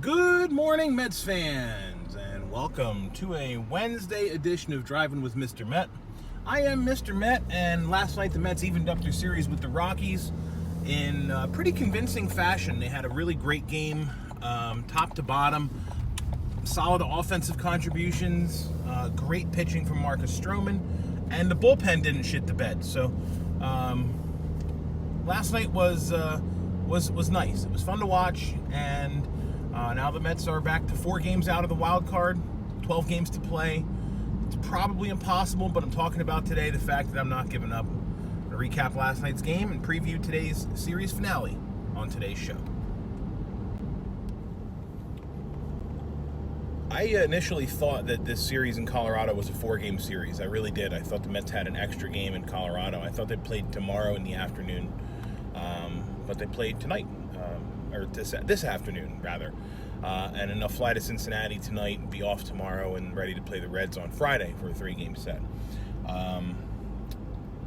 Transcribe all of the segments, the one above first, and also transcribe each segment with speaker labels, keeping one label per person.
Speaker 1: Good morning, Mets fans, and welcome to a Wednesday edition of Driving with Mr. Met. I am Mr. Met, and last night the Mets evened up their series with the Rockies in pretty convincing fashion. They had a really great game, top to bottom, solid offensive contributions, great pitching from Marcus Stroman, and the bullpen didn't shit the bed. So last night was nice. It was fun to watch, and now the Mets are back to 4 games out of the wild card, 12 games to play. It's probably impossible, but I'm talking about today the fact that I'm not giving up. I'm going to recap last night's game and preview today's series finale on today's show. I initially thought that this series in Colorado was a 4-game series. I really did. I thought the Mets had an extra game in Colorado. I thought they played tomorrow in the afternoon, but they played tonight. Or this afternoon, rather. And enough fly to Cincinnati tonight and be off tomorrow and ready to play the Reds on Friday for a 3-game set.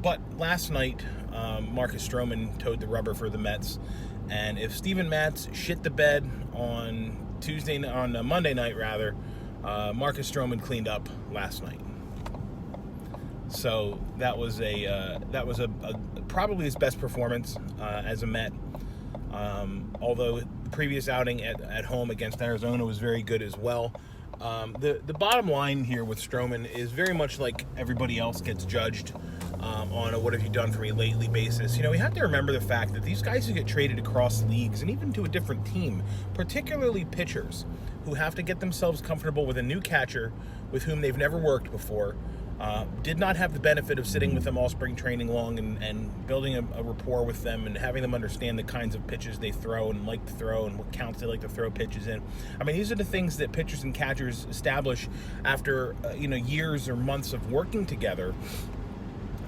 Speaker 1: But last night, Marcus Stroman towed the rubber for the Mets. And if Steven Matz shit the bed on Monday night, Marcus Stroman cleaned up last night. So that was probably his best performance as a Met. Although the previous outing at home against Arizona was very good as well. The bottom line here with Stroman is very much like everybody else gets judged on a what have you done for me lately basis. You know, we have to remember the fact that these guys who get traded across leagues and even to a different team, particularly pitchers who have to get themselves comfortable with a new catcher with whom they've never worked before, did not have the benefit of sitting with them all spring training long and building a rapport with them and having them understand the kinds of pitches they throw and like to throw and what counts they like to throw pitches in. I mean, these are the things that pitchers and catchers establish after years or months of working together.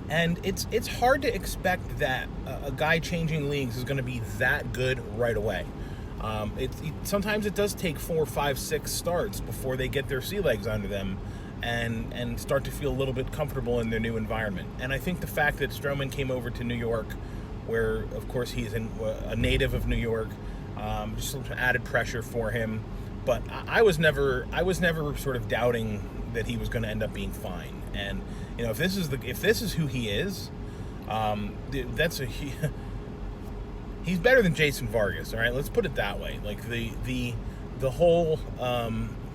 Speaker 1: And it's hard to expect that a guy changing leagues is going to be that good right away. Sometimes it does take 4, 5, 6 starts before they get their sea legs under them and start to feel a little bit comfortable in their new environment. And I think the fact that Stroman came over to New York, where of course he's a native of New York, just some added pressure for him. But I was never sort of doubting that he was going to end up being fine. And if this is who he is, he's better than Jason Vargas. All right, let's put it that way. Like the whole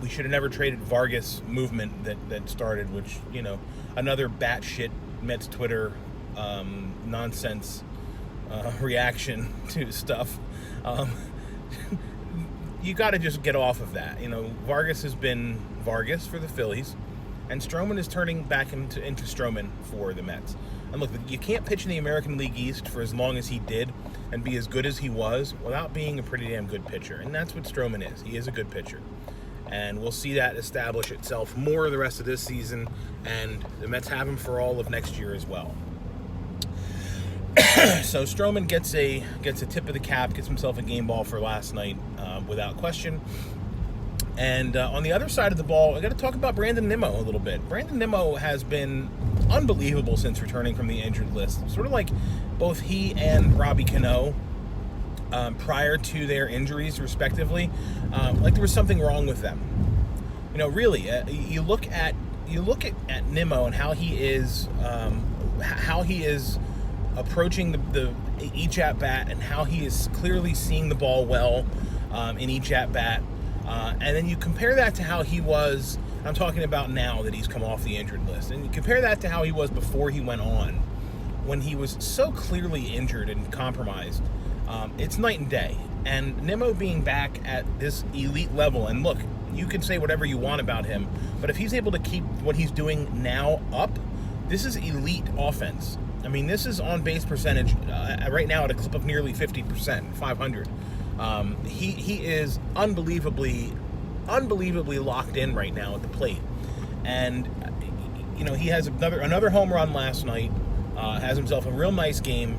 Speaker 1: we should have never traded Vargas movement that started, which, another batshit Mets Twitter nonsense reaction to stuff. You got to just get off of that. Vargas has been Vargas for the Phillies, and Stroman is turning back into Stroman for the Mets. And look, you can't pitch in the American League East for as long as he did and be as good as he was without being a pretty damn good pitcher. And that's what Stroman is. He is a good pitcher. And we'll see that establish itself more the rest of this season, and the Mets have him for all of next year as well. So Stroman gets a tip of the cap, gets himself a game ball for last night, without question. And on the other side of the ball, I got to talk about Brandon Nimmo a little bit. Brandon Nimmo has been unbelievable since returning from the injured list. Sort of like both he and Robbie Cano, prior to their injuries, respectively, like there was something wrong with them. Really, you look at Nimmo and how he is approaching the each at bat, and how he is clearly seeing the ball well in each at bat, and then you compare that to how he was. I'm talking about now that he's come off the injured list, and you compare that to how he was before he went on, when he was so clearly injured and compromised. It's night and day. And Nimmo being back at this elite level, and look, you can say whatever you want about him, but if he's able to keep what he's doing now up, this is elite offense. I mean, this is on base percentage right now at a clip of nearly 50%, 500. He is unbelievably locked in right now at the plate. And he has another home run last night, has himself a real nice game,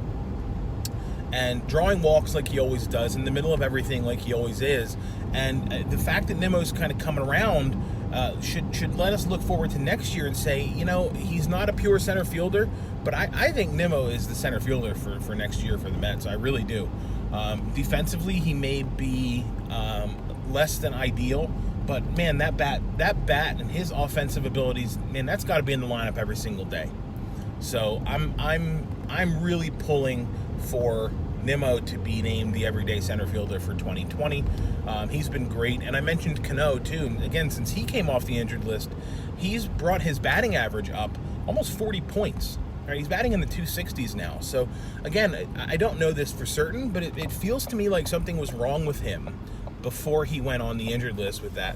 Speaker 1: and drawing walks like he always does, in the middle of everything like he always is. And the fact that Nimmo's kind of coming around should let us look forward to next year and say, he's not a pure center fielder, but I think Nimmo is the center fielder for next year for the Mets. I really do. Defensively, he may be less than ideal. But man, that bat and his offensive abilities, man, that's got to be in the lineup every single day. So I'm really pulling for Nimmo to be named the everyday center fielder for 2020. He's been great, and I mentioned Cano too. Again, since he came off the injured list, he's brought his batting average up almost 40 points. Right, he's batting in the 260s now. So again, I don't know this for certain, but it feels to me like something was wrong with him before he went on the injured list with that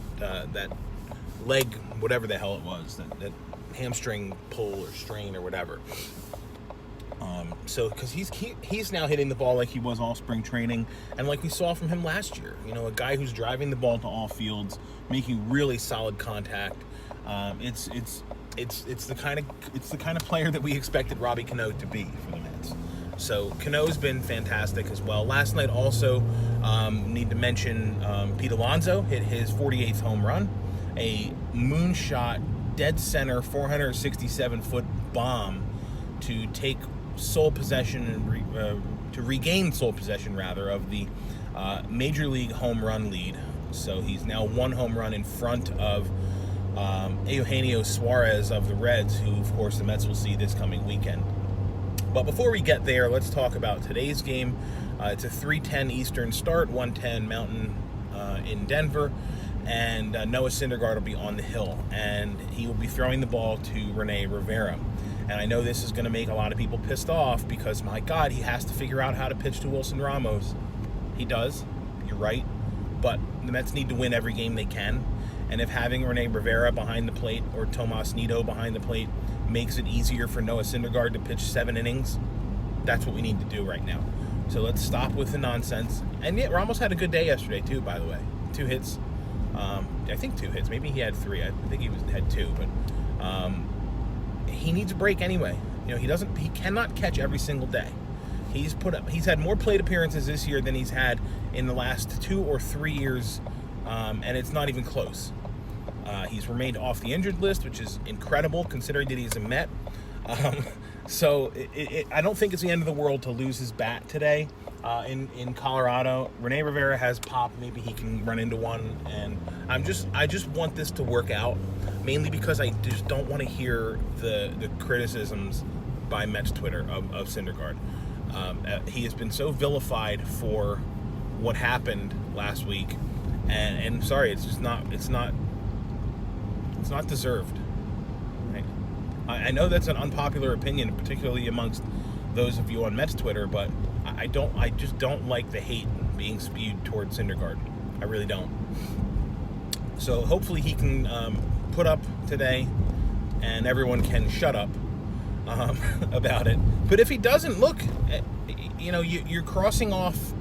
Speaker 1: leg, whatever the hell it was, that hamstring pull or strain or whatever. So because he's now hitting the ball like he was all spring training, and like we saw from him last year, a guy who's driving the ball to all fields, making really solid contact. It's the kind of player that we expected Robbie Cano to be for the Mets. So Cano's been fantastic as well. Last night also, need to mention Pete Alonso hit his 48th home run, a moonshot, dead center, 467-foot bomb to take sole possession and to regain sole possession rather of the Major League home run lead. So he's now one home run in front of Eugenio Suarez of the Reds, who of course the Mets will see this coming weekend. But before we get there, let's talk about today's game. It's a 3:10 Eastern start, 1:10 Mountain in Denver, and Noah Syndergaard will be on the hill, and he will be throwing the ball to Rivera. And I know this is going to make a lot of people pissed off because, my God, he has to figure out how to pitch to Wilson Ramos. He does. You're right. But the Mets need to win every game they can. And if having Rivera behind the plate or Tomas Nido behind the plate makes it easier for Noah Syndergaard to pitch 7 innings, that's what we need to do right now. So let's stop with the nonsense. And yet Ramos had a good day yesterday too, by the way. 2 hits. I think 2 hits. Maybe he had 3. I think he had 2. But he needs a break anyway. He cannot catch every single day. He's had more plate appearances this year than he's had in the last 2 or 3 years, and it's not even close. He's remained off the injured list, which is incredible considering that he's a Met. So I don't think it's the end of the world to lose his bat today in Colorado. Rivera has pop. Maybe he can run into one, and I just want this to work out, mainly because I just don't want to hear the criticisms by Mets Twitter of Syndergaard. He has been so vilified for what happened last week, and sorry, it's not deserved. Right? I know that's an unpopular opinion, particularly amongst those of you on Mets Twitter, but I just don't like the hate being spewed towards Syndergaard. I really don't. So hopefully he can put up today, and everyone can shut up about it. But if he doesn't, look, you're crossing off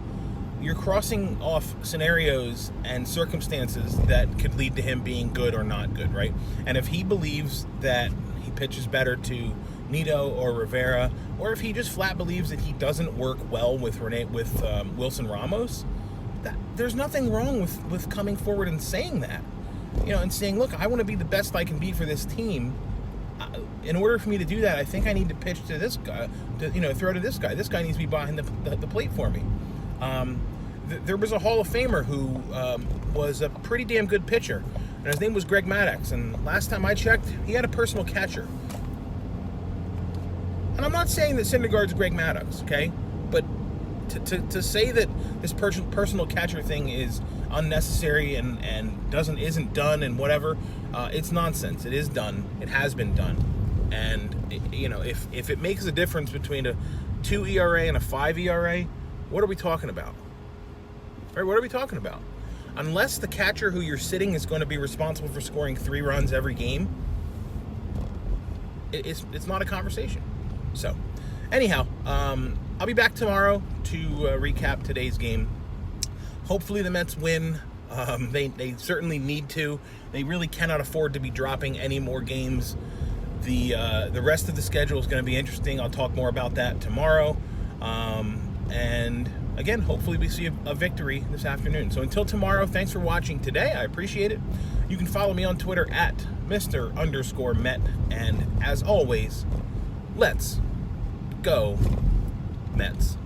Speaker 1: scenarios and circumstances that could lead to him being good or not good, right? And if he believes that he pitches better to Nido or Rivera, or if he just flat believes that he doesn't work well with Wilson Ramos, there's nothing wrong with coming forward and saying that, and saying, look, I want to be the best I can be for this team. In order for me to do that, I think I need to pitch to this guy, throw to this guy. This guy needs to be behind the plate for me. There was a Hall of Famer who was a pretty damn good pitcher, and his name was Greg Maddux. And last time I checked, he had a personal catcher. And I'm not saying that Syndergaard's Greg Maddux, okay? But to say that this personal catcher thing is unnecessary and isn't done and whatever, it's nonsense. It is done. It has been done. And if it makes a difference between a 2 ERA and a 5 ERA, what are we talking about? Right? What are we talking about? Unless the catcher who you're sitting is going to be responsible for scoring 3 runs every game, it's not a conversation. So, anyhow, I'll be back tomorrow to recap today's game. Hopefully the Mets win. They certainly need to. They really cannot afford to be dropping any more games. The rest of the schedule is going to be interesting. I'll talk more about that tomorrow. And again, hopefully we see a victory this afternoon. So until tomorrow, thanks for watching today. I appreciate it. You can follow me on Twitter at Mr_Met. And as always, let's go Mets.